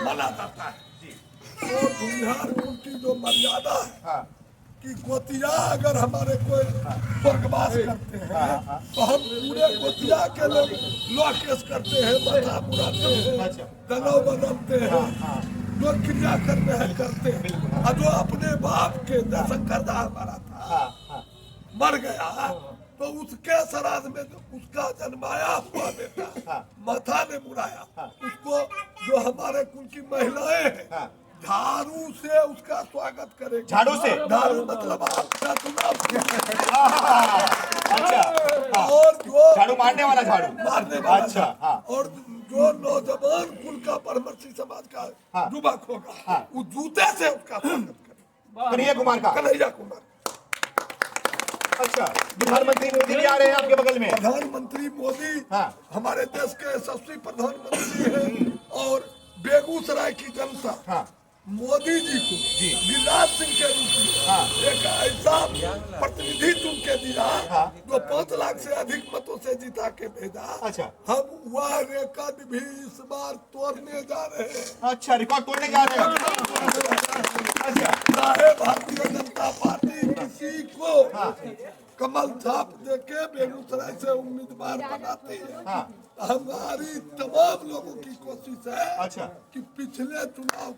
माना जाता है। तो दुनियार की जो मर्यादा है कि गोतिया अगर हमारे कोई स्वर्गवास करते हैं तो हम पूरे गोतिया के लोग लॉ केस करते हैं, माथा मुड़ाते हैं, दलाव बदलते हैं, जो क्रिया करते हैं करते हैं। और जो अपने बाप के जयशंकर दा हमारा था मर गया तो उसके श्राद्ध में उसका जन्माया हुआ बेटा माथा ने मुड़ाया, उसको जो हमारे कुल की महिलाएं हैं झाड़ू से उसका स्वागत करेगी। झाड़ू से? झाड़ू मतलब आपका चुनाव। अच्छा। और जो झाड़ू मारने वाला झाड़ू मारने वाला अच्छा। और जो नौजवान कुल का परमर्शी समाज का युवक होगा वो जूते से उसका स्वागत करेगा। कन्हैया कुमार का? कन्हैया कुमार। अच्छा, प्रधानमंत्री मोदी भी आ रहे हैं आपके बगल में? प्रधानमंत्री मोदी हमारे देश के यशस्वी प्रधानमंत्री हैं और बेगूसराय की जनता मोदी जी को गिरिराज सिंह के रूप में एक ऐसा प्रतिनिधि चुन के दिया जो 5 लाख से अधिक मतों से जिता के भेजा। अच्छा। हम वह रिकॉर्ड भी इस बार तोड़ने जा रहे हैं। अच्छा, रिकॉर्ड तोड़ने जा रहे हैं। अच्छा। चाहे भारतीय जनता पार्टी किसी को कमल छाप देके बेगूसराय से उम्मीदवार बनाती है, हमारी तमाम लोगों की कोशिश है अच्छा कि पिछले चुनाव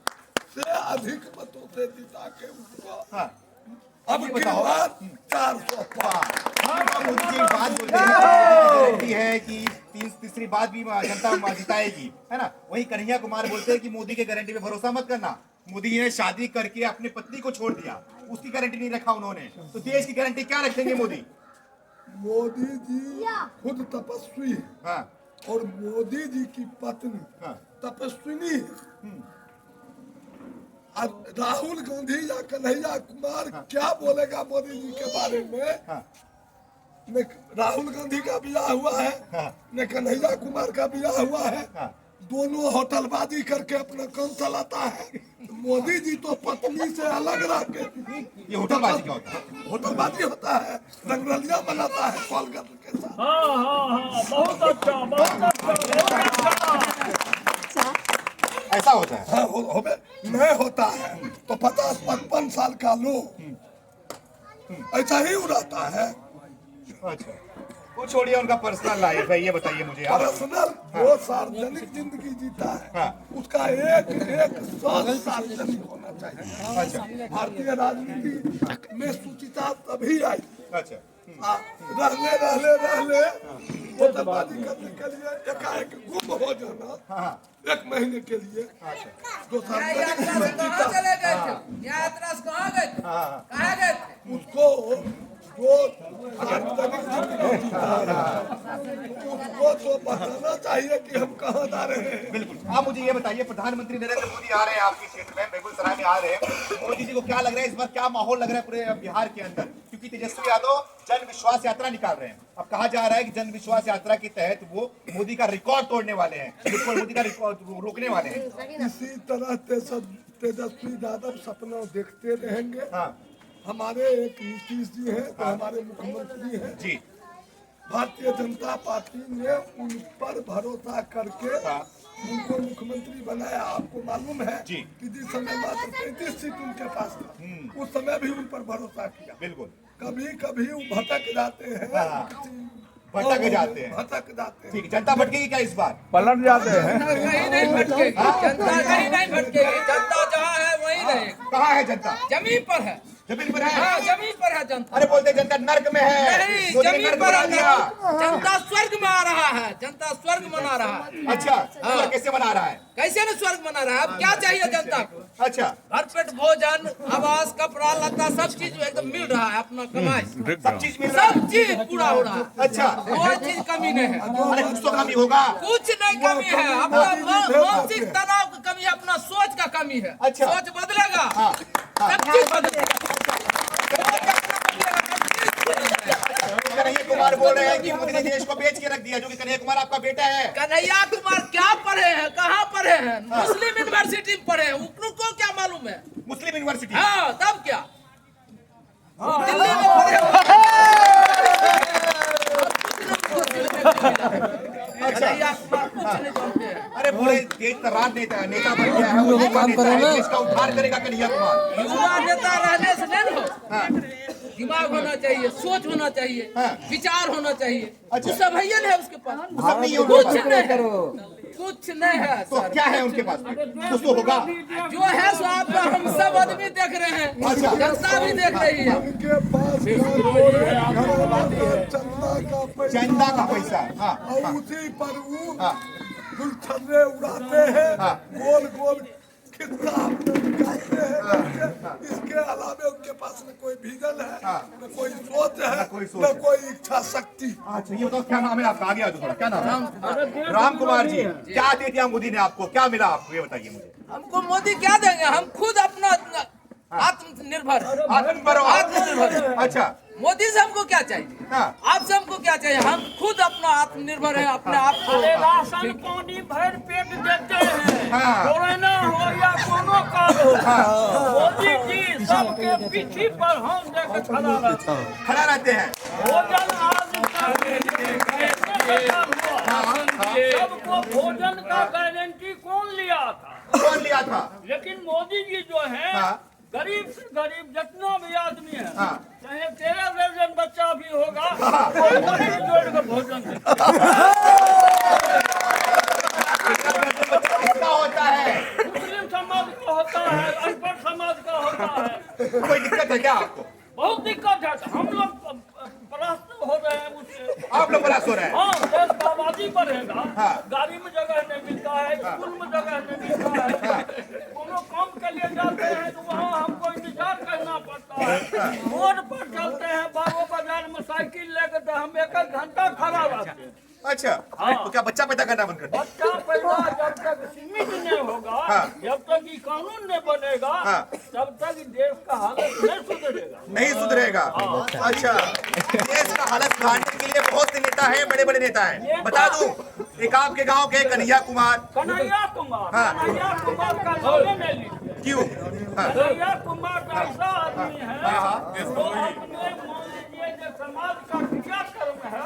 से अधिक मतों से जिता के उसको अब की बार 400 पार। मोदी जी बात बोलते हैं गारंटी है कि तीसरी बात भी जनता जिताएगी, है ना? वही कन्हैया कुमार बोलते हैं कि मोदी के गारंटी पे भरोसा मत करना। मोदी जी ने शादी करके अपनी पत्नी को छोड़ दिया, उसकी गारंटी नहीं रखा उन्होंने, तो देश की गारंटी क्या रखेंगे मोदी? मोदी जी खुद तपस्वी है और मोदी जी की पत्नी तपस्विनी है। राहुल गांधी या कन्हैया कुमार क्या बोलेगा मोदी जी के बारे में? न राहुल गांधी का ब्याह हुआ है न कन्हैया कुमार का ब्याह हुआ है, दोनों होटलबाजी करके अपना काम चलाता है। मोदी जी तो पत्नी से अलग रह के ये होटलबाजी क्या होता है? होटलबाजी होता है, रंगरलिया बनाता है कॉल के साथ। बहुत अच्छा, बहुत अच्छा। ऐसा होता है? हाँ, नहीं होता है तो 50-55 साल का लोग ऐसा ही उड़ाता है। अच्छा, वो छोड़िए, उनका पर्सनल लाइफ है, ये बताइए मुझे आप। पर्सनल वो सार्वजनिक जिंदगी जीता है उसका एक साथ सार्वजनिक होना चाहिए। अच्छा। भारतीय राजनीति में सुचिता तभी आई अच्छा। रहले होटलबाजी करने के लिए एकाएक गुम हो जाना 1 महीने के लिए जो उसको जो सार्वजनिक जिंदगी जीता है उसको तो बताना चाहिए कि हम कहाँ जा रहे हैं। बिल्कुल। आप मुझे ये बताइए, प्रधानमंत्री नरेंद्र मोदी आ रहे हैं आपके क्षेत्र में, बेगूसराय में आ रहे हैं, मोदी जी को क्या लग रहा है इस बार, क्या माहौल लग रहा है पूरे बिहार के अंदर? क्योंकि तेजस्वी यादव जन विश्वास यात्रा निकाल रहे हैं। अब कहा जा रहा है कि जन विश्वास यात्रा के तहत वो मोदी का रिकॉर्ड तोड़ने वाले हैं, मोदी का रिकॉर्ड रोकने वाले हैं। इसी तरह तेजस्वी यादव सपना देखते रहेंगे। हमारे एक नीतीश जी हैं तो हमारे मुख्यमंत्री हैं जी। भारतीय जनता पार्टी ने उन पर भरोसा करके उनको मुख्यमंत्री बनाया। आपको मालूम है जी कि जिस समय मात्र 35 सीट उनके पास था उस समय भी उन पर भरोसा किया। बिल्कुल। कभी कभी वो भटक जाते हैं, भटक जाते हैं। भटक जाते हैं। ठीक, जनता भटकेगी क्या इस बार? पलट जाते हैं। कहीं नहीं भटकेगी जनता, कहीं नहीं भटकेगी जनता, जहाँ है वही रहेगी। कहाँ है जनता? जमीन पर है। जमीन पर है? हाँ, जमीन पर है जनता। अरे बोलते जनता नर्क में है। नहीं, मोदी ने जमीन नर्क पर बना है दिया। जनता स्वर्ग में आ रहा है, जनता स्वर्ग मना रहा है। अच्छा, स्वर्ग कैसे बना रहा है? कैसे न स्वर्ग मना रहा है? अब क्या चाहिए जनता को? अच्छा। भरपेट भोजन, आवास, कपड़ा लत्ता सब चीज एकदम मिल रहा है, अपना कमाई सब चीज मिल रहा है? सब चीज पूरा हो रहा है। अच्छा। कोई चीज कमी नहीं है। अरे कुछ तो कमी होगा। कुछ नहीं कमी है, अपना मानसिक तनाव की कमी है, अपना सोच का कमी है। अच्छा। सोच बदलेगा सब चीज बदलेगा। कन्हैया कुमार बोल रहे हैं कि मोदी ने देश को बेच के रख दिया, जो कि कन्हैया कुमार आपका बेटा है। कन्हैया कुमार क्या पढ़े हैं, कहाँ पढ़े हैं? मुस्लिम यूनिवर्सिटी में पढ़े हैं, उनको क्या मालूम है? मुस्लिम यूनिवर्सिटी? हाँ, तब क्या दिल्ली में पढ़े कन्हैया कुमार कुछ नहीं जानते हैं। अरे पूरे देश का राज नेता बन गया है, वो युवा नेता है, देश का उद्धार करेगा कन्हैया कुमार। युवा नेता रहने से नहीं हो, दिमाग होना चाहिए, सोच होना चाहिए, विचार होना चाहिए। अच्छा। वो सब है या नहीं है उसके पास? सब नहीं है कुछ उनके नहीं है, कुछ नहीं है तो सर। क्या है उनके पास? कुछ तो होगा। जो है सो आप हम सब आदमी देख रहे हैं, अच्छा। जनता भी देख रही है। उनके पास घरवाला का चंदा का पैसा। हाँ, और उसी पर वो गुलछर्रे उड़ाते हैं, गोल गोल खिस्सा निकालते हैं। इसके अलावा उनके पास न कोई विजन है, न कोई सोच है, न कोई इच्छा शक्ति। अच्छा ये बताओ क्या नाम है आपका? आगे आ जाओ थोड़ा, क्या नाम है? राम कुमार जी। क्या दे दिया मोदी ने आपको, क्या मिला आपको, ये बताइए मुझे। हमको मोदी क्या देंगे? हम खुद अपना आत्मनिर्भर हैं। आत्मनिर्भर। अच्छा मोदी से हमको क्या चाहिए? हाँ। आपसे हमको क्या चाहिए? हम खुद अपना आत्मनिर्भर है, अपने आप को। अरे राशन पानी भर पेट देते हैं, हाँ। कोरोना हो या कोनो काल हो, मोदी जी सबके पीठी पर हम देकर खड़ा रहते हैं। खड़ा रहते हैं। भोजन आज सबको भोजन का गारंटी कौन लिया था? कौन लिया था? लेकिन मोदी जी जो है हाँ। गरीब से गरीब जितना भी आदमी है, हाँ। चाहे 13 दर्जन बच्चा भी होगा, कोई गरीब जोड़ के भोजन देता है। किसका होता है? मुस्लिम समाज का होता है, अनपढ़ समाज का होता है। कोई दिक्कत है क्या आपको? बहुत दिक्कत है। हम लोग परास्त हो रहे हैं उससे। आप लोग बड़ा सो रहे हैं। हाँ, देश का आबादी बढ़ेगा, हाँ। गाड़ी में जगह नहीं मिलता है, स्कूल में जगह नहीं मिलता है, कोनो काम के लिए जाते हैं तो वहाँ हमको इंतजार करना पड़ता है। रोड पर चलते हैं, बाबू बाजार में साइकिल लेकर तो हम 1-1 घंटा खड़ा रहते हैं। अच्छा तो क्या बच्चा पैदा करना बंद कर दिया? बच्चा पैदा जब तक सीमित नहीं होगा, जब तक ये कानून नहीं बनेगा, तब तक देश का हालत नहीं सुधरेगा। नहीं सुधरेगा। अच्छा देश का हालत सुधारने के लिए बहुत से नेता हैं, बड़े बड़े नेता हैं। बता दूं एक आपके गांव के कन्हैया कुमार। कन्हैया कुमार का नाम नहीं लीजिए। क्यों? कन्हैया कुमार ऐसा आदमी है जो अपने मान लीजिए जो समाज का क्रियाकर्म है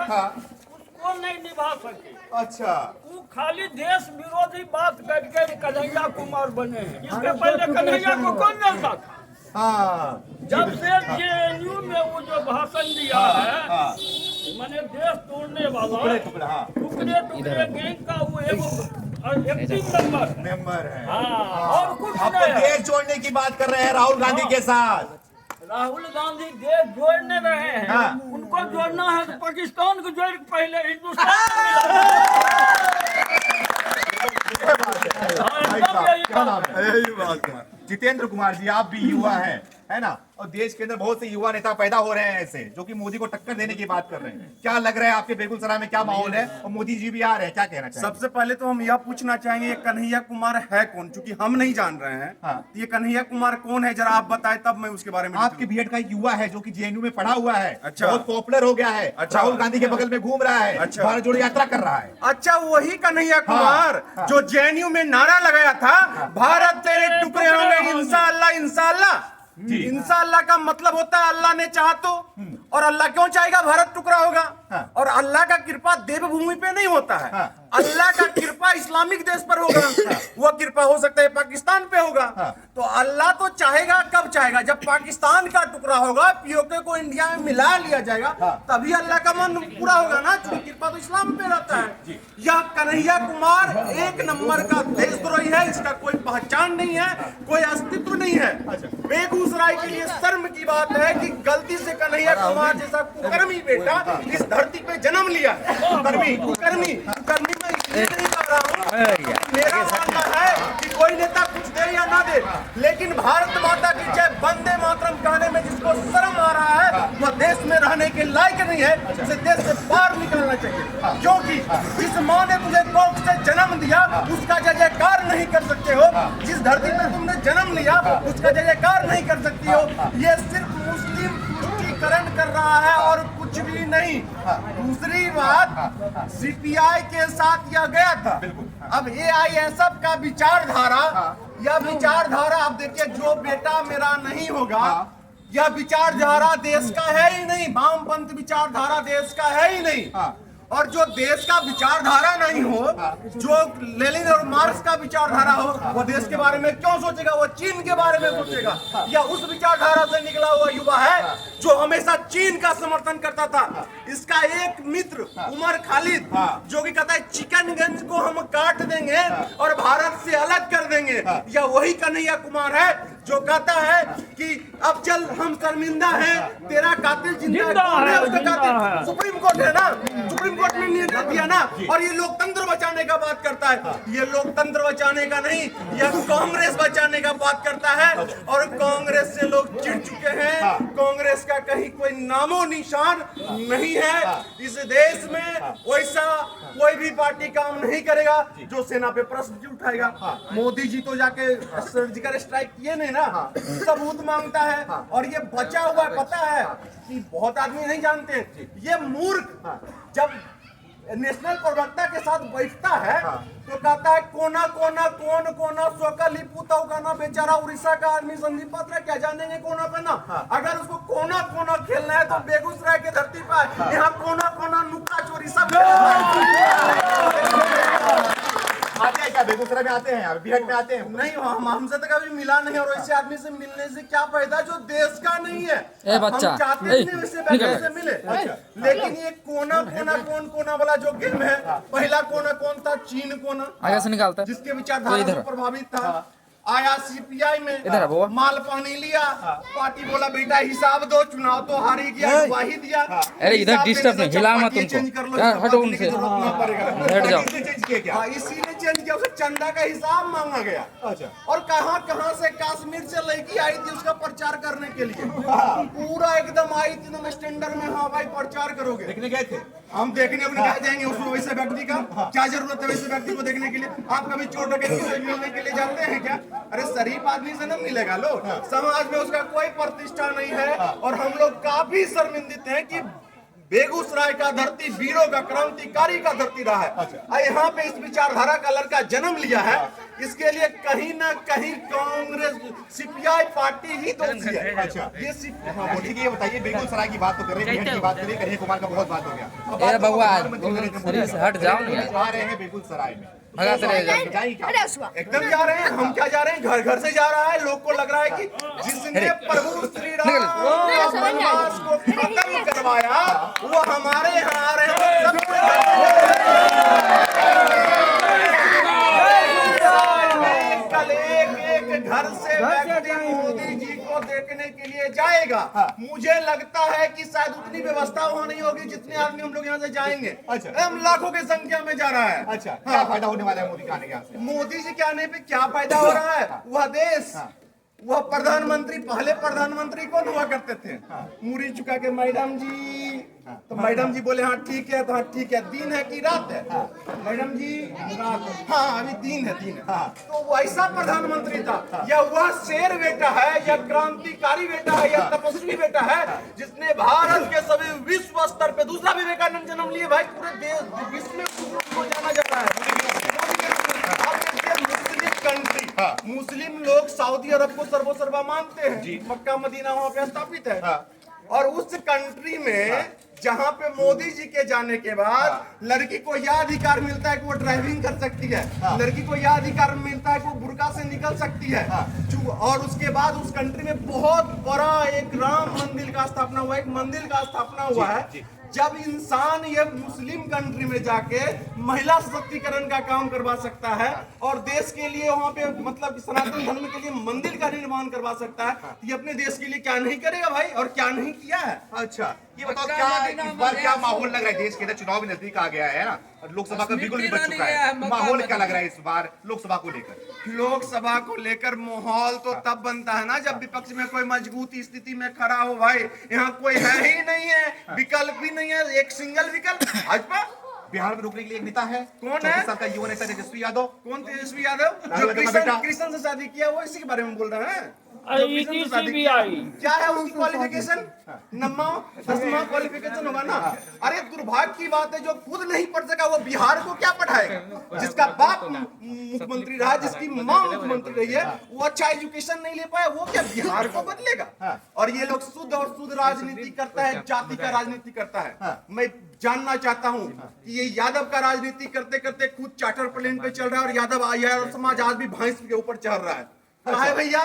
उसको नहीं निभा सके। अच्छा वो खाली देश विरोधी बात करके कन्हैया कुमार बने हैं। इसके पहले कन्हैया को कौन जानता था? हाँ जब से जेएनयू में वो जो भाषण दिया है, मैंने देश तोड़ने वाला टुकड़े गैंग का वो एक्टिव मेंबर है। हाँ, और कुछ आप नहीं तो है। देश जोड़ने की बात कर रहे हैं राहुल गांधी के साथ। राहुल गांधी देश जोड़ने रहे हैं, उनको जोड़ना है तो पाकिस्तान को जोड़ के पहले हिंदुस्तान क्या नाम है? जितेंद्र कुमार जी, आप भी युवा हैं, है ना? और देश के अंदर बहुत से युवा नेता पैदा हो रहे हैं ऐसे जो कि मोदी को टक्कर देने की बात कर रहे हैं। क्या लग रहा है आपके बेगूसराय में क्या माहौल है? और मोदी जी भी आ रहे हैं, क्या कहना चाहिए? सबसे पहले तो हम यह पूछना चाहेंगे ये कन्हैया कुमार है कौन, क्योंकि हम नहीं जान रहे हैं। तो ये कन्हैया कुमार कौन है, जरा आप बताएं, तब मैं उसके बारे में। आपके बीएड का एक युवा है जो कि जेएनयू में पढ़ा हुआ है। अच्छा। बहुत पॉपुलर हो गया है। अच्छा। राहुल गांधी के बगल में घूम रहा है। अच्छा। भारत जोड़ो यात्रा कर रहा है। अच्छा वही कन्हैया कुमार जो जेएनयू में नारा लगाया था, भारत तेरे टुकड़े होंगे इंशाअल्लाह इंशाअल्लाह। इंशाअल्लाह का मतलब होता है अल्लाह ने चाहा तो, और अल्लाह क्यों चाहेगा भारत टुकड़ा होगा? और अल्लाह का कृपा देवभूमि पे नहीं होता है। अल्लाह का कृपा इस्लामिक देश पर होगा, वह कृपा हो सकता है पाकिस्तान पे होगा। तो अल्लाह तो चाहेगा, कब चाहेगा? जब पाकिस्तान का टुकड़ा होगा, पीओके को इंडिया में मिला लिया जाएगा, तभी अल्लाह का मन पूरा होगा ना। कृपा तो इस्लाम पे रहता है। यह कन्हैया कुमार एक नंबर का देशद्रोही है, इसका कोई पहचान नहीं है, कोई अस्तित्व नहीं है। बेगूसराय के लिए शर्म की बात है कि गलती से कन्हैया कुमार जैसा कुकर्मी बेटा इस धरती पे जन्म लिया है। कुकर्मी मैं इसलिए नहीं कर रहा हूँ, मेरा मानना है कि कोई नेता कुछ दे या ना दे, लेकिन भारत माता की जय वंदे मातरम कहने में जिसको शर्म आ रहा है वह देश में रहने के लायक नहीं है, उसे देश से बाहर निकलना चाहिए। क्योंकि जिस माँ ने तुझे कोख से जन्म दिया उसका जय जयकार नहीं कर सकते हो, जिस धरती पर तुमने जन्म लिया उसका जय जयकार नहीं कर सकती हो। ये सिर्फ मुस्लिम तुष्टीकरण कर रहा है और कुछ भी नहीं। दूसरी बात, सीपीआई के साथ यह गया था। अब एआईएसएफ का विचारधारा, यह विचारधारा आप देखिए, जो बेटा मेरा नहीं होगा, यह विचारधारा देश का है ही नहीं। वामपंथ विचारधारा देश का है ही नहीं। और जो देश का विचारधारा नहीं हो, जो लेनिन और मार्क्स का विचारधारा हो, वो देश के बारे में क्यों सोचेगा? वो चीन के बारे में सोचेगा। या उस विचारधारा से निकला हुआ युवा है जो हमेशा चीन का समर्थन करता था। इसका एक मित्र उमर खालिद जो कि कहता है चिकनगंज को हम काट देंगे और भारत से अलग कर देंगे, या वही कन्हैया कुमार है जो कहता है कि अब चल हम शर्मिंदा हैं, तेरा कातिल जिंदा है। कौन है उसका कातिल? सुप्रीम कोर्ट है ना, सुप्रीम कोर्ट ने निर्णय दिया ना। और ये लोकतंत्र बचाने का बात करता है। ये लोकतंत्र बचाने का नहीं, यह कांग्रेस बचाने का बात करता है। और कांग्रेस से लोग चिढ़ चुके हैं। कांग्रेस का कहीं कोई नामो निशान नहीं है। इस देश में वैसा कोई भी पार्टी काम नहीं करेगा जो सेना पे प्रश्न उठाएगा। मोदी जी तो जाके सर्जिकल स्ट्राइक किए नहीं ना, सबूत मांगता है। और ये बचा हुआ पता है कि बहुत आदमी नहीं जानते, ये मूर्ख जब नेशनल प्रवक्ता के साथ बैठता है तो कहता है कोना कोना कौन कोना सोकली पुताऊ का ना, बेचारा उड़ीसा का आदमी संदीप पात्रा क्या जानेंगे कोना कोना। अगर उसको कोना कोना खेलना है तो बेगूसराय की धरती पर यहाँ कोना कोना नुक्का चोरी सब आते हैं क्या? बेगूसराय में आते हैं, बिहार में आते हैं? नहीं, हमसे तो कभी मिला नहीं। और ऐसे आदमी से मिलने से क्या फायदा जो देश का नहीं है? हम चाहते नहीं वैसे व्यक्ति से मिले। लेकिन ये कोना कोना कौन कोना वाला जो गेम है, पहला कोना कौन था? चीन कोना, आगे से निकालता जिसके विचारधारा से प्रभावित था। आया सीपीआई में माल पानी लिया, पार्टी बोला बेटा हिसाब दो, चुनाव तो हारी गया, गवाही दिया। अरे इधर डिस्टर्ब नहीं, हिला मत चेंज कर तुमको लो, यार, हटो उनसे, हट जाओ। चेंज किया क्या? इसीलिए चेंज किया, उसे चंदा का हिसाब मांगा गया। अच्छा। और कहां कहां से कश्मीर से लड़की आई थी उसका प्रचार करने के लिए, पूरा एकदम आई थी तुम स्टैंडर्ड में। हाँ भाई प्रचार करोगे, देखने गए थे? हम देखने अपने कहा जाएंगे उस वैसे व्यक्ति का क्या जरूरत है? वैसे व्यक्ति को देखने के लिए आप कभी चोर डकैती से मिलने के लिए जाते हैं क्या? अरे शरीफ आदमी से न मिलेगा लोग, समाज में उसका कोई प्रतिष्ठा नहीं है। और हम लोग काफी शर्मिंदित हैं कि बेगूसराय का धरती वीरों का, क्रांतिकारी का धरती रहा है। यहाँ पे इस विचारधारा का लड़का जन्म लिया है, इसके लिए कहीं ना कहीं कांग्रेस सीपीआई पार्टी ही दोषी है। अच्छा, ये ठीक है, ये बताइए, बेगूसराय की बात तो कर रहे हैं, बिहार की बात करिए, कन्हैया कुमार का बहुत बात हो गया। ए बउआ हट जाओ ना, आ रहे हैं बेगूसराय में, भगाते रहे जाओ। एकदम जा रहे हैं। हम क्या जा रहे हैं? घर घर से जा रहा है। लोग को लग रहा है कि जिसने प्रभु श्री राम का वनवास को खत्म करवाया वो हमारे यहाँ आ रहे हैं। कल एक घर से व्यक्ति मोदी जी को देखने के लिए जाएगा। मुझे लगता है कि शायद उतनी व्यवस्था वहाँ नहीं होगी जितने आदमी हम लोग यहाँ से जाएंगे। अच्छा। हम लाखों की संख्या में जा रहा है। अच्छा, क्या फायदा होने वाला है मोदी के आने के यहाँ से? मोदी जी के आने पे क्या फायदा हो रहा है? वह देश, वह प्रधानमंत्री, पहले प्रधानमंत्री कौन हुआ करते थे? मुरी चुका के मैडम जी, तो मैडम जी बोले हाँ ठीक है, तो हाँ ठीक है। दिन है कि रात है? मैडम जी रात है। हाँ अभी दिन है, दिन है। तो वैसा प्रधानमंत्री था। या वह शेर बेटा है, या क्रांतिकारी बेटा है, या तपस्वी बेटा है जिसने भारत के सभी विश्व स्तर पे, दूसरा विवेकानंद जन्म लिए भाई, पूरे देश विश्व में उसको जाना जाता है। कंट्री, मुस्लिम लोग सऊदी अरब को सर्वोसर्वा मानते हैं, मक्का मदीना वहाँ पे स्थापित है। और उस कंट्री में जहाँ पे मोदी जी के जाने के बाद लड़की को यह अधिकार मिलता है कि वो ड्राइविंग कर सकती है, लड़की को यह अधिकार मिलता है कि वो बुर्का से निकल सकती है। और उसके बाद उस कंट्री में बहुत बड़ा एक राम मंदिर का स्थापना हुआ, एक मंदिर का स्थापना हुआ है। जब इंसान ये मुस्लिम कंट्री में जाके महिला सशक्तिकरण का काम करवा सकता है और देश के लिए वहाँ पे मतलब सनातन धर्म के लिए मंदिर का निर्माण करवा सकता है, तो ये अपने देश के लिए क्या नहीं करेगा भाई? और क्या नहीं किया है? अच्छा, ये बताओ क्या इस बार क्या माहौल लग रहा है? देश के अंदर चुनाव भी नजदीक आ गया है ना, और लोकसभा का बिल्कुल भी बच चुका है। माहौल क्या लग रहा है इस बार लोकसभा को लेकर? लोकसभा को लेकर माहौल तो तब बनता है ना जब विपक्ष में कोई मजबूत स्थिति में खड़ा हो। भाई यहाँ कोई है ही नहीं है, विकल्प भी नहीं है, एक सिंगल विकल्प भाजपा। बिहार में रोकने के लिए एक नेता है, कौन है? 34 साल का युवा नेता तेजस्वी यादव। कौन तेजस्वी यादव? जो कृष्ण से शादी किया, वो इसी के बारे में बोल रहे हैं। CBI क्या है उसकी क्वालिफिकेशन? 9वां 10वां क्वालिफिकेशन होगा ना। अरे दुर्भाग्य की बात है, जो खुद नहीं पढ़ सका वो बिहार को क्या पढ़ाएगा? जिसका बाप मुख्यमंत्री रहा, जिसकी माँ मुख्यमंत्री रही है, वो अच्छा एजुकेशन नहीं ले पाया, वो क्या बिहार को बदलेगा? और ये लोग शुद्ध और शुद्ध राजनीति करता है, जाति का राजनीति करता है। मैं जानना चाहता हूँ कि ये यादव का राजनीति करते करते खुद चार्टर प्लेन पे चल रहा है, और यादव समाज आज भी भैंस के ऊपर चढ़ रहा है। कहा है भैया,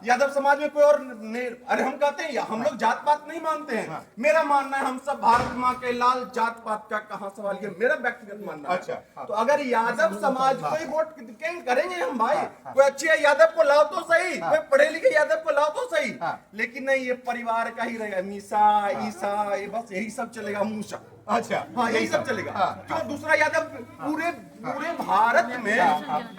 यादव समाज में कोई और नहीं। अरे हम कहते हैं हम लोग जात पात नहीं मानते हैं। मेरा मानना है हम सब भारत माँ के लाल, जात पात का कहाँ सवाल, ये मेरा व्यक्तिगत मानना है। अच्छा, तो अगर यादव समाज को ही वोट करेंगे हम भाई, कोई अच्छे यादव को लाओ तो सही, कोई पढ़े लिखे यादव को लाओ तो सही, लेकिन नहीं, ये परिवार का ही रहेगा, मीसा ईसा, ये बस यही सब चलेगा, मूसा। अच्छा, हाँ यही सब चलेगा। क्यों दूसरा यादव पूरे भारत में,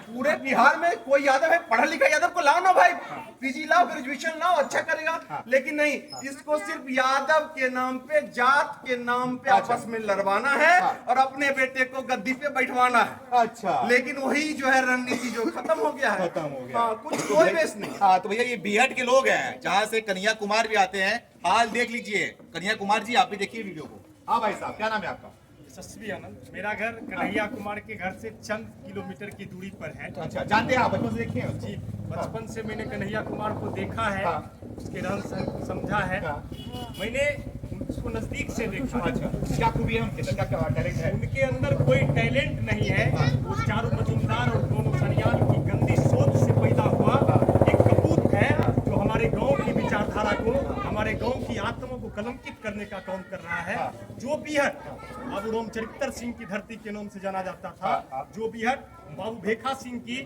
पूरे बिहार में कोई यादव है पढ़ा लिखा यादव को लाओ ना भाई, पीजी लाओ, ग्रेजुएशन लाओ, अच्छा करेगा। लेकिन नहीं, इसको सिर्फ यादव के नाम पे, जात के नाम पे आपस में लड़वाना है और अपने बेटे को गद्दी पे बैठवाना है। अच्छा, लेकिन वही जो है रणनीति जो खत्म हो गया है, खत्म हो गया, कुछ कोई बेस नहीं। हाँ तो भैया ये बीहट के लोग हैं जहाँ से कन्हैया कुमार भी आते हैं, हाल देख लीजिए। कन्हैया कुमार जी आप भी देखिए वीडियो को। हाँ भाई साहब, क्या नाम है आपका? यशस्वी आनंद। मेरा घर कन्हैया कुमार के घर से चंद किलोमीटर की दूरी पर है। अच्छा, जानते हैं आप, बचपन से देखे हैं? जी, बचपन से मैंने कन्हैया कुमार को देखा है, उसके रहन सहन समझा है, मैंने उसको नजदीक से देखा। अच्छा, क्या खूबी है उनके अंदर, क्या टैलेंट है? उनके अंदर कोई टैलेंट नहीं है, वो चारू मजुमदार और दोनों सरियान की गंदी सोच से पैदा हुआ एक कपूत है, जो हमारे गांव की विचारधारा को, हमारे गांव की आत्मा को कलंकित करने का काम कर रहा है। जो बीहट बाबू रामचरित्र सिंह की धरती के नाम से जाना जाता था, जो बीहट बाबू भेखा सिंह की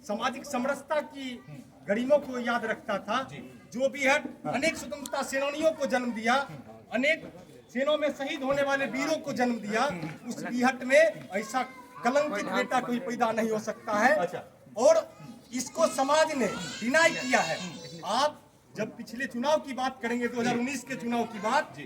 सामाजिक समरसता की गरिमा को याद रखता था, जो बीहट अनेक स्वतंत्रता सेनानियों को जन्म दिया, अनेक सेनाओं में शहीद होने वाले वीरों को जन्म दिया, उस बीहट में ऐसा कलंकित बेटा कोई पैदा नहीं हो सकता है। और इसको समाज ने डिनाई किया है। आप जब पिछले चुनाव की बात करेंगे, 2019 के चुनाव की बात,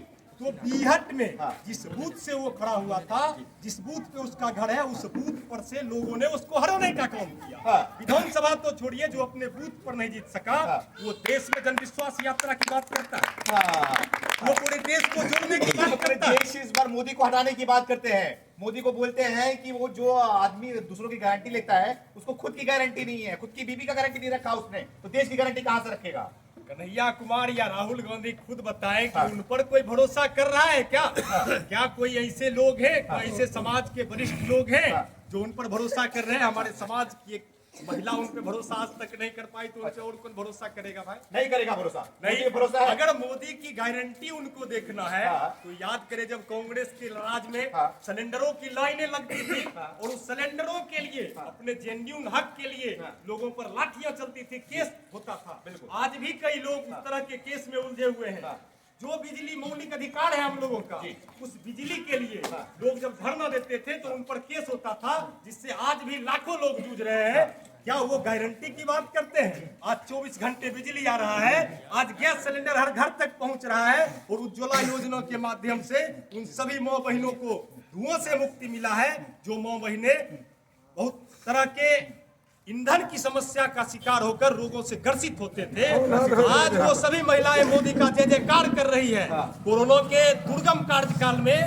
तो बीहट में जिस बूथ से वो खड़ा हुआ था, जिस बूथ पे उसका घर है, उस बूथ पर से लोगों ने उसको हराने का काम किया। विधानसभा तो छोड़िए, जो अपने बूथ पर नहीं जीत सका, वो देश में जन विश्वास यात्रा की बात करता है, वो पूरे देश को जोड़ने की बात करता है। देश इस बार मोदी को हटाने की बात करते हैं। मोदी को बोलते हैं कि वो जो आदमी दूसरों की गारंटी लेता है, उसको खुद की गारंटी नहीं है, खुद की बीबी का गारंटी नहीं रखा उसने, तो देश की गारंटी कहां से रखेगा? कन्हैया कुमार या राहुल गांधी खुद बताएं कि उन पर कोई भरोसा कर रहा है क्या? क्या कोई ऐसे लोग हैं, कोई ऐसे समाज के वरिष्ठ लोग हैं जो उन पर भरोसा कर रहे हैं? हमारे समाज की एक महिला उन पर भरोसा आज तक नहीं कर पाई, तो उनसे और कौन भरोसा करेगा भाई? नहीं करेगा भरोसा, नहीं भरोसा है। अगर मोदी की गारंटी उनको देखना है तो याद करें, जब कांग्रेस के राज में सिलेंडरों की लाइनें लगती थी और उस सिलेंडरों के लिए, अपने जेन्युइन हक के लिए लोगों पर लाठियां चलती थी, केस होता था। आज भी कई लोग उस तरह के केस में उलझे हुए हैं। जो बिजली मौलिक अधिकार है हम लोगों का, उस बिजली के लिए लोग जब धरना देते थे तो उन पर केस होता था, जिससे आज भी लाखों लोग जूझ रहे हैं। क्या वो गारंटी की बात करते हैं? आज 24 घंटे बिजली आ रहा है, आज गैस सिलेंडर हर घर तक पहुंच रहा है, और उज्ज्वला योजना के माध्यम से उन सभी माँ बहनों को धुआं से मुक्ति मिला है, जो माँ बहनें बहुत तरह के ईंधन की समस्या का शिकार होकर रोगों से ग्रसित होते थे। आज वो सभी महिलाएं मोदी का जय जयकार कर रही है। कोरोना के दुर्गम कार्यकाल में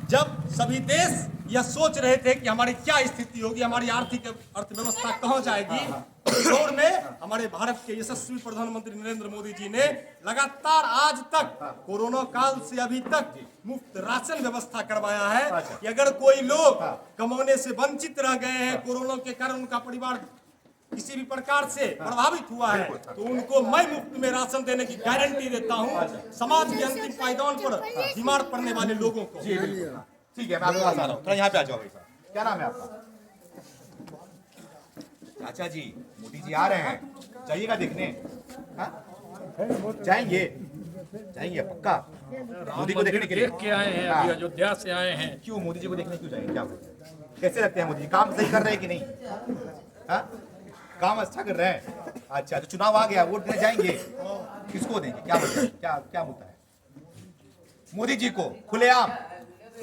जब सभी देश यह सोच रहे थे कि हमारी क्या स्थिति होगी, हमारी आर्थिक अर्थव्यवस्था कहाँ जाएगी, उस दौर में हमारे भारत के यशस्वी प्रधानमंत्री नरेंद्र मोदी जी ने लगातार आज तक कोरोना काल से अभी तक मुफ्त राशन व्यवस्था करवाया है कि अगर कोई लोग कमाने से वंचित रह गए हैं, कोरोना के कारण उनका परिवार किसी भी प्रकार से प्रभावित हुआ है, तो उनको मैं मुफ्त में राशन देने की गारंटी देता हूं, समाज के अंतिम पायदान पर बीमार पड़ने वाले लोगों को। ठीक है, मैं आपके पास आ रहा हूँ, थोड़ा यहाँ पे आ जाओ भाई साहब। क्या नाम है आपका? चाचा जी, मोदी जी आ रहे हैं, जाइएगा देखने? जाएंगे जाएंगे पक्का मोदी को देखने के लिए? देख के आए हैं, अभी अयोध्या से आए हैं। क्यों मोदी जी को देखने क्यों जाएंगे? क्या कैसे लगते हैं मोदी जी? काम सही कर रहे हैं कि नहीं? काम अच्छा कर रहे हैं? अच्छा, तो चुनाव आ गया, वोट देने जाएंगे, किसको देंगे? क्या क्या मुद्दा है? मोदी जी को खुलेआम?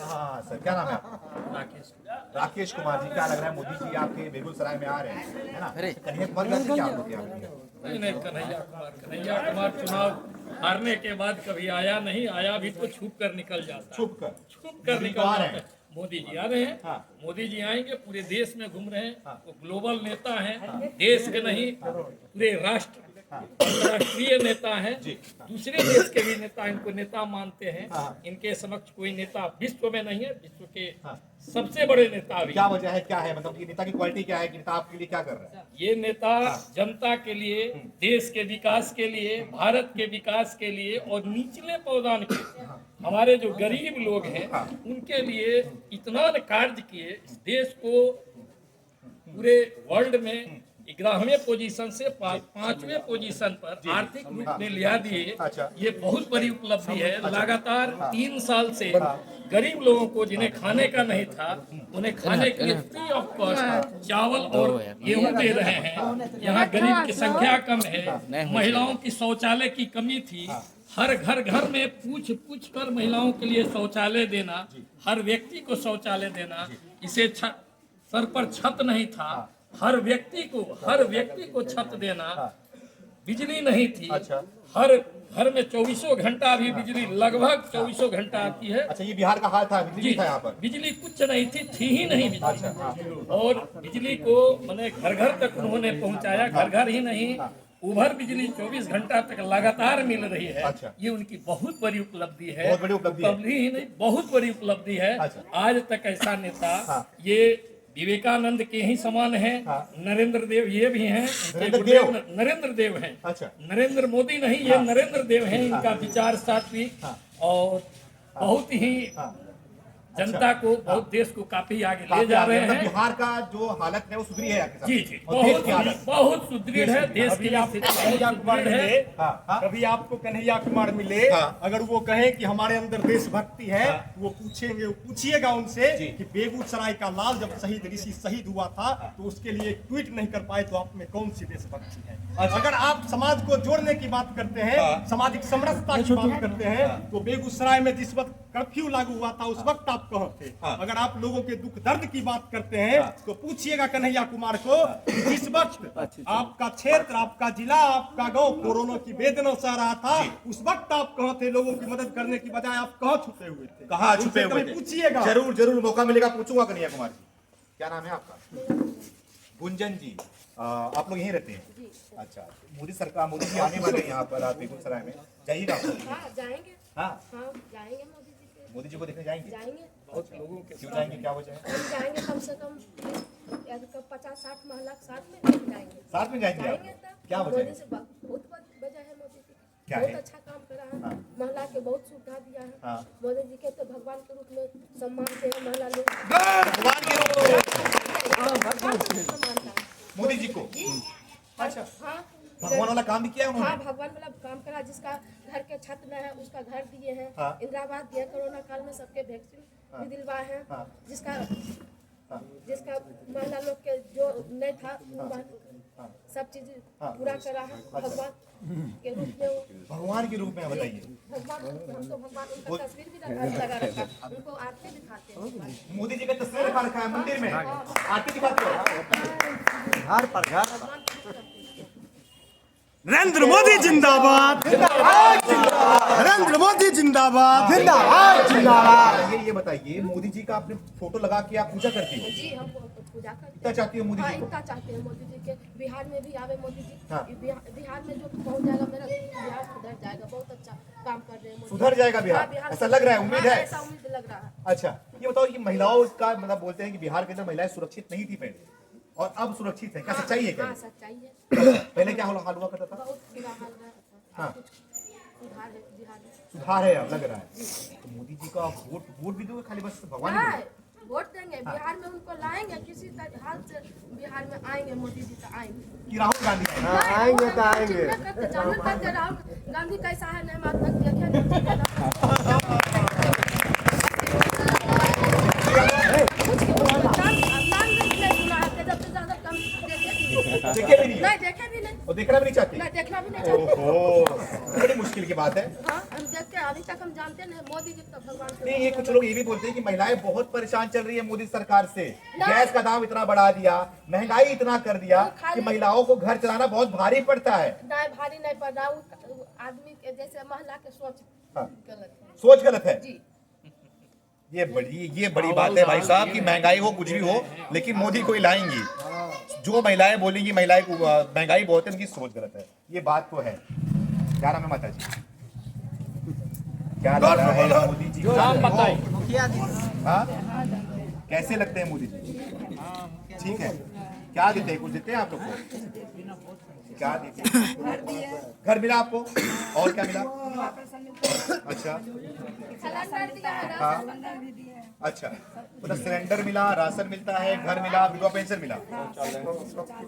हाँ सर, क्या नाम है आपका? राकेश। राकेश कुमार जी, क्या लग रहा है मोदी जी आपके बेगूसराय में आ रहे हैं, है ना? कन्हैया कुमार गांधी क्या आप लोग नहीं, कन्हैया कुमार चुनाव हारने के बाद कभी आया नहीं, आया भी तो छुप कर निकल जाता, छुप कर निकल आ रहे जाता हैं। है। मोदी जी आ रहे हैं, मोदी जी आएंगे, पूरे देश में घूम रहे हैं, वो ग्लोबल नेता हैं, देश के नहीं पूरे राष्ट्र अंतर्राष्ट्रीय नेता हैं, दूसरे देश के भी नेता इनको नेता मानते हैं। इनके समक्ष कोई नेता विश्व में नहीं है, विश्व के सबसे बड़े नेता अभी। क्या वजह है, क्या है, मतलब कि नेता की क्वालिटी क्या है कि नेता आपके लिए क्या कर रहा है? ये नेता जनता के लिए, देश के विकास के लिए, भारत के विकास के लिए और निचले पौदान के हमारे जो गरीब लोग हैं उनके लिए इतना कार्य किए, इस देश को पूरे वर्ल्ड में 11वें पोजीशन से 5वें पोजीशन पर आर्थिक रूप में लिया दिए। ये बहुत बड़ी उपलब्धि है। लगातार 3 साल से गरीब लोगों को जिन्हें खाने का नहीं था उन्हें खाने के लिए फ्री ऑफ कॉस्ट चावल और गेहूं दे रहे हैं। यहाँ गरीब की संख्या कम है, महिलाओं की शौचालय की कमी थी, हर घर में पूछ कर महिलाओं के लिए शौचालय देना, हर व्यक्ति को शौचालय देना, इसे सर पर छत नहीं था, हर व्यक्ति को छत देना, बिजली नहीं थी, हर घर में 24 घंटा भी बिजली लगभग 24 घंटा आती है। अच्छा, ये बिहार का हाल था, बिजली था यहाँ पर? बिजली कुछ नहीं थी ही नहीं बिजली। और बिजली को मैंने घर तक उन्होंने पहुंचाया, घर ही नहीं, उभर बिजली 24 घंटा तक लगातार मिल रही है। ये उनकी बहुत बड़ी उपलब्धि है। बहुत बड़ी उपलब्धि ही नहीं, बहुत बड़ी उपलब्धि है। आज तक ऐसा नेता ये विवेकानंद के ही समान है। नरेंद्र देव ये भी हैं, नरेंद्र देव हैं। नरेंद्र मोदी नहीं, ये नरेंद्र देव हैं। इनका विचार सात्विक और बहुत ही जनता को, बहुत देश को काफी आगे ले जा रहे हैं। बिहार का जो हालत है वो सुधरी है आपके साथ? जी, बहुत सुदृढ़ है देश की स्थिति। कभी आपको कन्हैया कुमार मिले, अगर वो कहे कि हमारे अंदर देशभक्ति है, वो पूछिएगा उनसे कि बेगूसराय का लाल जब शहीद हुआ था तो उसके लिए ट्वीट नहीं कर पाए, तो आप में कौन सी देशभक्ति है? अगर आप समाज को जोड़ने की बात करते हैं, सामाजिक समरसता की बात करते हैं, तो बेगूसराय में जिस वक्त कर्फ्यू लागू हुआ था उस वक्त आप कहाँ थे? अगर आप लोगों के दुख दर्द की बात करते हैं तो पूछिएगा कन्हैया कुमार को, जिस वक्त आपका क्षेत्र, आपका जिला, आपका गांव कोरोना की वेदना सह रहा था, उस वक्त आप कहाँ थे? लोगों की मदद करने की बजाय आप कहाँ छुपे हुए थे? कहाँ छुपे हुए थे? पूछिएगा। जरूर मौका मिलेगा, पूछूंगा कन्हैया कुमार जी। क्या नाम है आपका? गुंजन जी। आप लोग यहीं रहते हैं? अच्छा, मोदी जी आने वाले हैं यहाँ पर बेगूसराय में, जाइएगा? जाएंगे। जाएंगे मोदी जी को देखने जाएंगे? बहुत लोगों के क्यों जाएंगे, क्या वजह है? हम जाएंगे, कम से कम 50-60 महिला साथ में जाएंगे। साथ में जाएंगे आप? क्या वजह है? मोदी से बहुत वजह है। मोदी जी क्या बहुत है? अच्छा काम करा है, महिला के बहुत सुविधा दिया है। मोदी जी के तो भगवान के रूप में सम्मान से महिला लोग भगवान के रूप में सम्मान है मोदी जी को। अच्छा, हाँ, भगवान वाला काम भी किया है उन्होंने? भगवान वाला काम करा। जिसका घर के छत न है उसका घर दिए हैं, इंदिरा आवास दिए, कोरोना काल में सबके वैक्सीन भी दिलवाए हैं। जिसका महिला लोग के जो नहीं था सब चीज पूरा करा है भगवान के रूप में। भगवान के रूप में बताइए। भगवान, हम तो भगवान उनका तस्वीर भी लगा रखा, उनको आरती दिखाते हैं। मोदी जी का तस्वीर लगा रखा है मंदिर में, आरती दिखाते हो? घर पर घर। नरेंद्र मोदी जिंदाबाद, नरेंद्र मोदी जिंदाबाद, जिंदाबाद। ये बताइए, मोदी जी का आपने फोटो लगा के आप पूजा करती हो? जी, हम पूजा करते हैं। इतना चाहती हो मोदी जी को? इतना चाहते हैं मोदी जी के। बिहार में भी आवे मोदी जी। बिहार में जो पहुंच जाएगा, मेरा बिहार सुधर जाएगा। बहुत अच्छा काम कर रहे हैं। सुधर जाएगा बिहार, ऐसा लग रहा है? उम्मीद है? ऐसा उम्मीद लग रहा है। अच्छा, ये बताओ कि महिलाओं का मतलब बोलते हैं कि बिहार के अंदर महिलाएं सुरक्षित नहीं थी पहले और अब सुरक्षित है, क्या सच्चाई है? क्या हाँ, सच्चाई है। पहले क्या हाल हुआ करता था? बहुत बुरा हाल है। कुछ सुधार है बिहार में। सुधार है अब लग रहा है। तो मोदी जी का वोट भी दोगे? खाली बस भगवान ही दोगे? वोट देंगे, बिहार में उनको लाएंगे, किसी हाल से बिहार में आएंगे। मोदी जी तो आएंगे कि राहुल गांधी आएंगे तो आएंगे। जानना करते राहुल गांधी कैसा है नहीं मालूम, देखे देखे भी नहीं देखे भी नहीं, और देखना भी नहीं चाहती। मैं देखना भी नहीं चाहती। ओहो, बड़ी मुश्किल की बात है। हाँ, हम देखते हैं, अभी तक हम जानते नहीं मोदी जी तो भगवान के नहीं, ये कुछ लोग ये भी बोलते हैं कि महिलाएं बहुत परेशान चल रही है मोदी सरकार से। गैस का दाम इतना बढ़ा दिया, महंगाई इतना कर दिया कि महिलाओं को घर चलाना बहुत भारी पड़ता है। नहीं, भारी नहीं पड़ रहा, आदमी के जैसे महिला के सोच हाँ। गलत है सोच गलत है। जी। ये बड़ी बात है भाई साहब कि महंगाई हो कुछ भी हो, लेकिन मोदी को ही लाएंगी। जो महिलाएं बोलेंगी महिलाएं को महंगाई बहुत है, उनकी सोच गलत है। ये बात तो है। क्या नाम है माता जी? क्या लग रहा है मोदी जी? नाम बताइए। हाँ? कैसे लगते हैं मोदी जी? ठीक है। क्या देते हैं? कुछ देते हैं आप लोग को? क्या देते हैं? घर मिला आपको? और क्या मिला? अच्छा, सिलेंडर दिया है, हाँ। राशन दिया है। अच्छा, मतलब सिलेंडर मिला, राशन मिलता है, घर मिला, विधवा पेंशन मिला,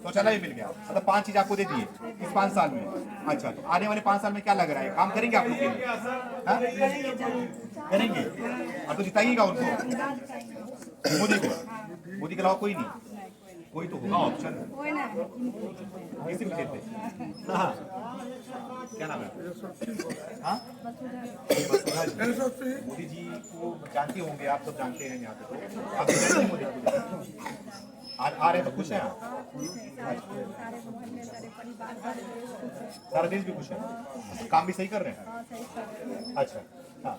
शौचालय भी मिल गया। मतलब 5 चीज आपको दे दिए इस 5 साल में। अच्छा, तो आने वाले 5 साल में क्या लग रहा है? काम करेंगे आप लोग के लिए? हाँ? करेंगे। अब तो जिताइएगा उनको, मोदी को। मोदी के अलावा कोई नहीं, कोई तो होगा ऑप्शन। किसी को देते? हाँ। क्या नाम है? हाँ? मोदी जी को जानते होंगे आप, सब जानते हैं यहाँ पे। तो आप जानते हैं मोदी को? आ रहे तो खुश हैं आप? सारा देश भी खुश है? काम भी सही कर रहे हैं? अच्छा, हाँ।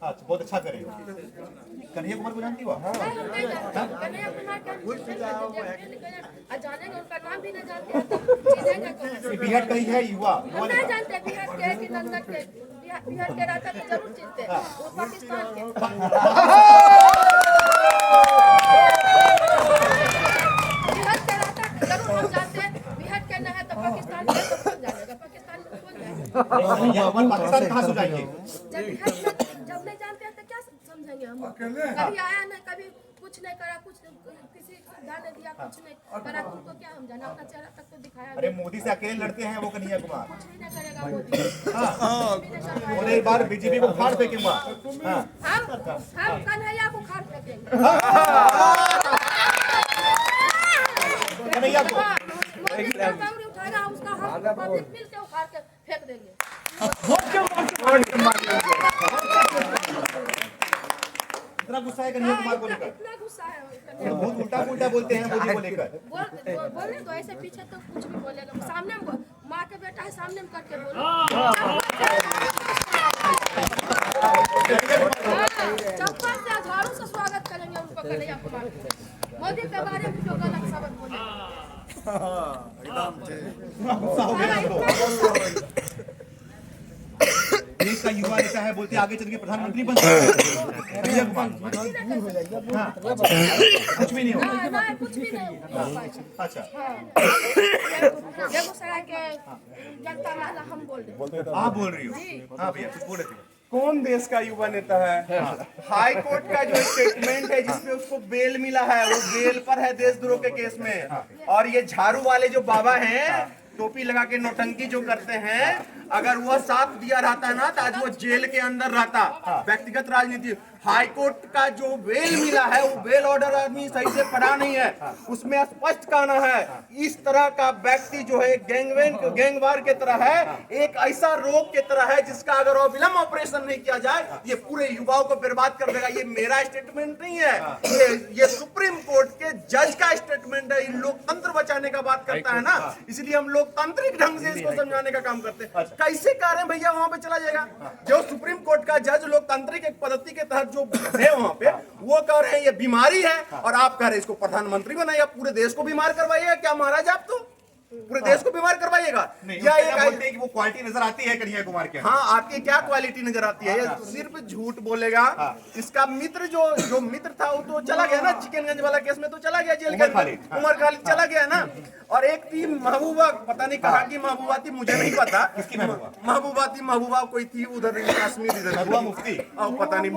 अच्छा, बहुत अच्छा करेंगे। कन्हैया कुमार को जानती हो? कन्हैया कुमार का जानेंगे, उनका नाम भी नहीं जानते हैं, तो चिन्हेंगे कहाँ? बिहार का ही है युवा। हम नहीं जानते बिहार के कि नंदन के, बिहार के रहता तो जरूर चिनते हैं, वो पाकिस्तान के। बिहार के रहता जरूर हम जानते हैं, बिहार के न है तो पाकिस्तान के तो कौन जानेगा? पाकिस्तान में कौन जाएगा? पाकिस्तान कहाँ से जाएंगे? जब नहीं जानते हैं तो क्या समझेंगे हम? कभी आया नहीं, कभी कुछ नहीं करा, कुछ किसी सुविधा नहीं दिया, कुछ नहीं करा, उनको क्या हम जाना? अपना चेहरा तक तो दिखाया अरे मोदी से अकेले लड़ते हैं वो कन्हैया कुमार। कुछ भी नहीं करेगा मोदी। और एक बार बीजेपी को फाड़ फेंकूंगा। हाँ। हम कन्हैया को खाड़ फेंकेंगे। कन्हैया को मोदी का कांग्रेस उठाएगा, उसका हम पब्लिक मिल के उखाड़ के फेंक देंगे। इतना गुस्सा है कन्हैया कुमार को लेकर? इतना गुस्सा है कन्हैया। बहुत उल्टा पुल्टा बोलते हैं मोदी को लेकर। बोले तो ऐसे पीछे तो कुछ भी बोलेगा, सामने में माँ के बेटा है, सामने में करके बोले। चप्पल से झाड़ू से स्वागत करेंगे उनको, कन्हैया कुमार को। मोदी के बारे में जो गलत शब्द बोले, गुस्सा हो गया हमको। देश का युवा नेता है, बोलते आगे चल के प्रधानमंत्री बन सकते हैं। कन्हैया कुमार हाँ, कुछ भी नहीं होगा। नहीं कुछ भी नहीं होगा। अच्छा, बेगूसराय के जनता महिला हम बोल रहे हैं। आप बोल रही हो? हाँ भैया, कुछ बोल रहे थे। कौन देश का युवा नेता है? हाई कोर्ट का जो स्टेटमेंट है जिसपे उसको बेल मिला है, वो बेल पर है देशद्रोह के केस में। और ये झाड़ू वाले जो बाबा हैं, टोपी लगा के नौटंकी जो करते हैं, अगर वह साथ दिया रहता ना तो आज वो जेल के अंदर रहता। व्यक्तिगत राजनीति। हाई कोर्ट का जो बेल मिला है वो बेल ऑर्डर आदमी सही से पढ़ा नहीं है, उसमें स्पष्ट कहना है इस तरह का व्यक्ति जो है गैंगवार के तरह है, एक ऐसा रोग के तरह है जिसका अगर अविलंब ऑपरेशन नहीं किया जाए ये पूरे युवाओं को बर्बाद कर देगा। ये मेरा स्टेटमेंट नहीं है, ये सुप्रीम कोर्ट के जज का स्टेटमेंट है। लोकतंत्र बचाने का बात करता है ना, इसलिए हम लोकतांत्रिक ढंग से इसको समझाने का काम करते हैं। कैसे कह रहे हैं भैया वहां पे चला जाएगा? जो सुप्रीम कोर्ट का जज लोकतांत्रिक एक पद्धति के तहत जो है वहां पे, वो कह रहे हैं ये बीमारी है, और आप कह रहे हैं इसको प्रधानमंत्री बनाइए, पूरे देश को बीमार करवाइएगा। क्या महाराज आप तो पूरे देश को बीमार करवाइएगा? या ये बोलते हैं कि वो क्वालिटी नजर आती है कन्हैया कुमार के? हाँ, आपकी क्या क्वालिटी नजर आती है? ये सिर्फ झूठ बोलेगा। इसका मित्र जो मित्र था वो तो चला गया ना, चिकनगंज वाला केस में तो चला गया जेल के अंदर। उमर खालिद चला गया ना। और एक थी महबूबा, पता नहीं कहाँ की महबूबा थी, मुझे नहीं पता किसकी महबूबा कोई थी उधर कश्मीर, इधर महबूबा मुफ्ती, पता नहीं।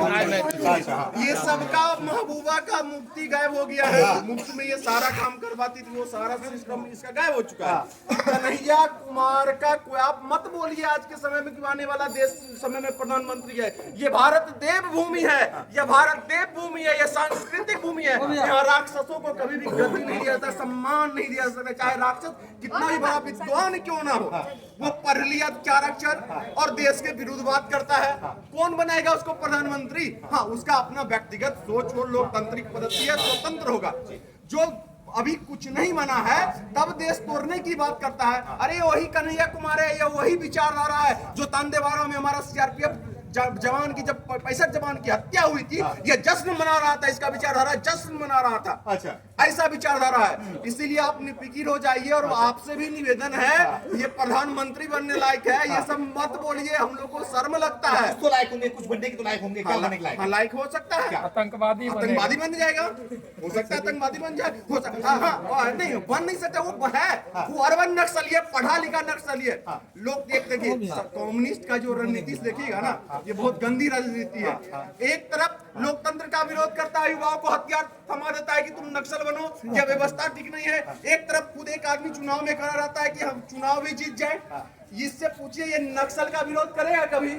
ये सबका महबूबा का मुफ्ती गायब हो गया है। मुफ्त में ये सारा काम करवाती थी, वो सारा सिस्टम इसका गायब हो चुका चुका है। कन्हैया कुमार का कोई आप मत बोलिए आज के समय में कि आने वाला देश समय में प्रधानमंत्री है। ये भारत देव भूमि है, ये भारत देव भूमि है, ये सांस्कृतिक भूमि है। यहाँ राक्षसों को कभी भी गति नहीं दिया जाता, सम्मान नहीं दिया जाता, चाहे राक्षस कितना भी बड़ा विद्वान क्यों ना हो। वो पढ़ लिया 4 अक्षर और देश के विरुद्ध बात करता है, कौन बनाएगा उसको प्रधानमंत्री? हाँ, उसका अपना व्यक्तिगत सोच और लोकतांत्रिक पद्धति है, स्वतंत्र होगा। जो अभी कुछ नहीं बना है तब देश तोड़ने की बात करता है। अरे वही कन्हैया कुमार है, ये वही विचारधारा है जो तांडेवाड़ा में हमारा सीआरपीएफ जवान की जब 65 जवान की हत्या हुई थी, ये जश्न मना रहा था, इसका विचारधारा जश्न मना रहा था। अच्छा, ऐसा विचारधारा है। इसीलिए आप निफिकिर हो जाइए और आपसे भी निवेदन है, ये प्रधानमंत्री बनने लायक है, ये सब मत बोलिए, हम लोग को शर्म लगता है। तो लायक होंगे, कुछ बनने के तो लायक होंगे, क्या बनने के लायक? हाँ, लायक हो सकता है, आतंकवादी बन जाएगा, हो सकता है आतंकवादी बन जाए, हो सकता है। हाँ, नहीं बन नहीं सकता, वो है, वो अर्बन नक्सली है, पढ़ा लिखा नक्सली है। लोग देखिए कम्युनिस्ट का जो रणनीति देखिएगा ना, ये बहुत गंदी राजनीति है। एक तरफ लोकतंत्र का विरोध करता है, युवाओं को हथियार थमा देता है कि तुम नक्सल बनो, यह व्यवस्था ठीक नहीं है। एक तरफ खुद एक आदमी चुनाव में खड़ा रहता है कि हम चुनाव भी जीत जाए। इससे पूछिए ये नक्सल का विरोध करेगा? कभी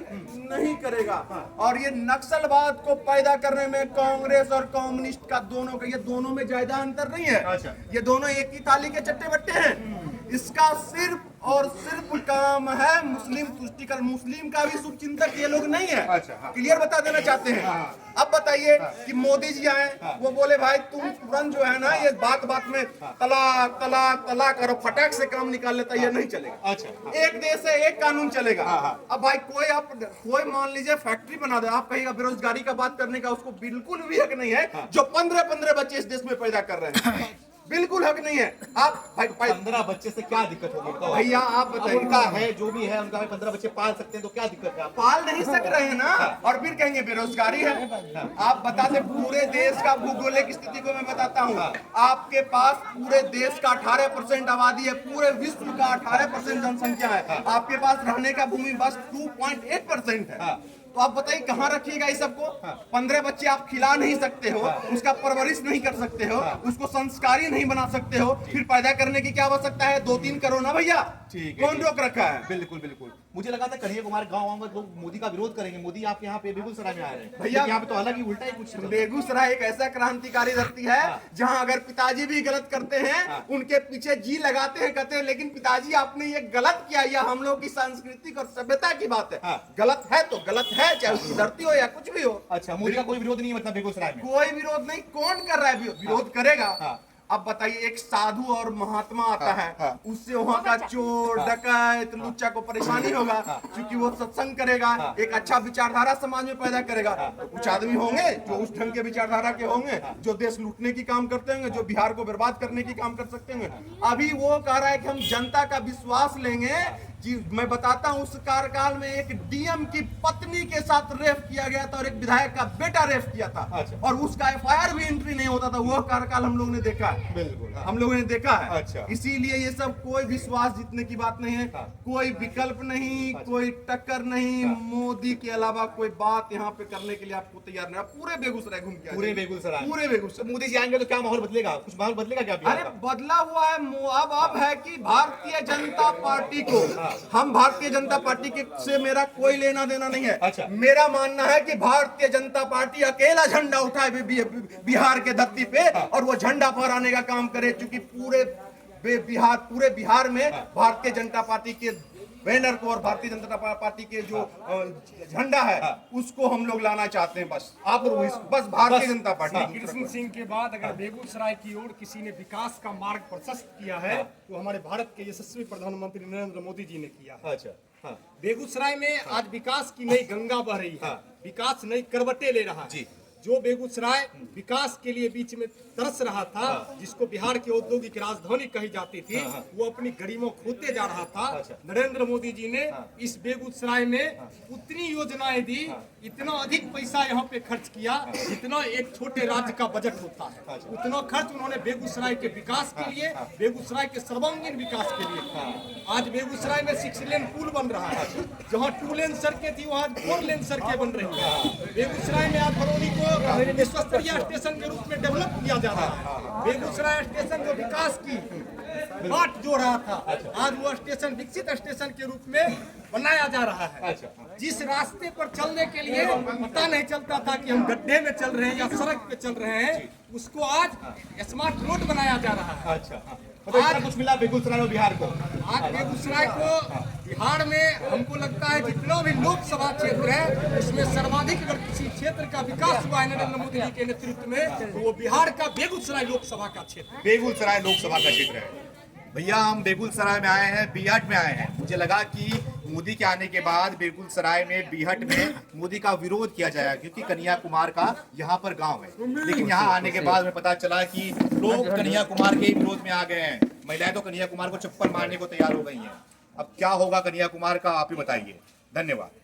नहीं करेगा। और ये नक्सलवाद को पैदा करने में कांग्रेस और कम्युनिस्ट का दोनों का, ये दोनों में ज्यादा अंतर नहीं है। ये दोनों एक ही थाली के चट्टे बट्टे हैं। इसका सिर्फ और सिर्फ काम है मुस्लिम तुष्टिकरण। मुस्लिम का भी शुभचिंतक ये लोग नहीं है। क्लियर बता देना चाहते हैं। अब बताइए कि मोदी जी आए, वो बोले भाई तुम तुरंत जो है ना, ये बात बात में तलाक तलाक तलाक करो, फटाक से काम निकाल लेता, ये नहीं चलेगा। एक देश है, एक कानून चलेगा। अब भाई कोई मान लीजिए फैक्ट्री बना दे, आप कहिएगा बेरोजगारी का बात करने का उसको बिल्कुल भी हक नहीं है। जो 15 बच्चे इस देश में पैदा कर रहे हैं, बिल्कुल हक नहीं है। आप भाई 15 बच्चे से क्या दिक्कत होगी? भैया आप बताइए, उनका है जो भी है, उनका 15 बच्चे पाल सकते हैं, तो क्या दिक्कत है? पाल नहीं सक रहे हैं ना, और फिर कहेंगे बेरोजगारी है। आप बता दें पूरे देश का भूगोलिक स्थिति को मैं बताता हूँ। आपके पास पूरे देश का 18% आबादी है, पूरे विश्व का 18% जनसंख्या है। आपके पास रहने का भूमि बस 2.8% है। तो आप बताइए कहाँ रखिएगा इस सबको? 15 बच्चे आप खिला नहीं सकते हो, उसका परवरिश नहीं कर सकते हो, उसको संस्कारी नहीं बना सकते हो, फिर पैदा करने की क्या आवश्यकता है? 2-3 करो ना भैया, कौन रोक रखा है? बिल्कुल बिल्कुल। मुझे लगा था कन्हैया कुमार गाँव में लोग मोदी का विरोध करेंगे। मोदी आपके यहाँ पे बेगूसराय में आ रहे हैं भैया, यहाँ पे तो अलग ही उल्टा ही कुछ। बेगूसराय एक ऐसा क्रांतिकारी धरती है जहाँ अगर पिताजी भी गलत करते हैं, उनके पीछे जी लगाते हैं, कहते हैं लेकिन पिताजी आपने ये गलत किया, यह हम लोग की सांस्कृतिक और सभ्यता की बात है। गलत है तो गलत है, चाहे उसकी धरती हो या कुछ भी हो। अच्छा, मोदी का कोई विरोध नहीं है मतलब बेगूसराय में? कोई विरोध नहीं। कौन कर रहा है विरोध? करेगा। अब बताइए, एक साधु और महात्मा आता है, उससे वहाँ का चोर डकैत लुच्चा को परेशानी होगा, क्योंकि वो सत्संग करेगा, एक अच्छा विचारधारा समाज में पैदा करेगा। तो कुछ आदमी होंगे जो उस ढंग के विचारधारा के होंगे, जो देश लूटने की काम करते होंगे, जो बिहार को बर्बाद करने की काम कर सकते होंगे। अभी वो कह रहा है कि हम जनता का विश्वास लेंगे। जी मैं बताता हूँ, उस कार्यकाल में एक डीएम की पत्नी के साथ रेप किया गया था और एक विधायक का बेटा रेप किया था। और उसका एफआईआर भी एंट्री नहीं होता था। वो कार्यकाल हम लोगों ने देखा है, बिल्कुल हम लोगों ने देखा है। अच्छा, इसीलिए ये सब कोई विश्वास जीतने की बात नहीं है, कोई विकल्प नहीं, कोई टक्कर नहीं। मोदी के अलावा कोई बात यहाँ पे करने के लिए आपको तैयार नहीं। पूरे बेगूसराय घूम के पूरे बेगूसराय मोदी जी आएंगे तो क्या माहौल बदलेगा? कुछ माहौल बदलेगा क्या? अरे बदला हुआ है। अब है कि भारतीय जनता पार्टी को, हम भारतीय जनता पार्टी के से मेरा कोई लेना देना नहीं है। अच्छा, मेरा मानना है कि भारतीय जनता पार्टी अकेला झंडा उठाए बिहार के धरती पे और वो झंडा फहराने का काम करे, क्योंकि पूरे बिहार में भारतीय जनता पार्टी के बैनर को और भारतीय जनता पार्टी के जो झंडा है उसको हम लोग लाना चाहते हैं। बस आप बस भारतीय जनता पार्टी। कृष्ण सिंह के बाद अगर बेगूसराय की ओर किसी ने विकास का मार्ग प्रशस्त किया है तो हमारे भारत के यशस्वी प्रधानमंत्री नरेंद्र मोदी जी ने किया है। अच्छा, बेगूसराय में आज विकास की नई गंगा बह रही है, विकास नई करवटें ले रहा है। जो बेगूसराय विकास के लिए बीच में तरस रहा था, जिसको बिहार की औद्योगिक राजधानी कही जाती थी, वो अपनी गरिमा खोते जा रहा था। नरेंद्र मोदी जी ने इस बेगूसराय में उतनी योजनाएं दी, इतना अधिक पैसा यहाँ पे खर्च किया जितना एक छोटे राज्य का बजट होता है। उतना खर्च उन्होंने बेगूसराय के विकास के लिए, बेगूसराय के सर्वांगीण विकास के लिए किया। आज बेगूसराय में 6 लेन पुल बन रहा है, जहाँ 2 लेन सड़कें थी वहाँ 4 लेन सड़कें बन रही है। बेगूसराय में आज बरौनी को विश्वस्तरीय स्टेशन के रूप में डेवलप किया जा रहा है। बेगूसराय स्टेशन जो विकास की बाट जो रहा था, आज वो स्टेशन विकसित स्टेशन के रूप में बनाया जा रहा है। जिस रास्ते पर चलने के लिए पता नहीं चलता था कि हम गड्ढे में चल रहे हैं या सड़क पे चल रहे हैं, उसको आज स्मार्ट रोड बनाया जा रहा है। तो इतना कुछ मिला बेगूसराय और बिहार को। आज बेगूसराय को बिहार में हमको लगता है जितना भी लोकसभा क्षेत्र है उसमें सर्वाधिक अगर किसी क्षेत्र का विकास हुआ है नरेंद्र मोदी जी के नेतृत्व में, तो वो बिहार का बेगूसराय लोकसभा का क्षेत्र। बेगूसराय लोकसभा का क्षेत्र है। भैया हम बेगूसराय में आए हैं, बीहट में आए हैं। मुझे लगा कि मोदी के आने के बाद बेगूसराय में, बीहट में मोदी का विरोध किया जाएगा क्योंकि कन्हैया कुमार का यहाँ पर गांव है। लेकिन यहाँ आने के बाद में पता चला कि लोग कन्हैया कुमार के विरोध में आ गए हैं। महिलाएं तो कन्हैया कुमार को चप्पल मारने को तैयार हो गई हैं। अब क्या होगा कन्हैया कुमार का, आप ही बताइए। धन्यवाद।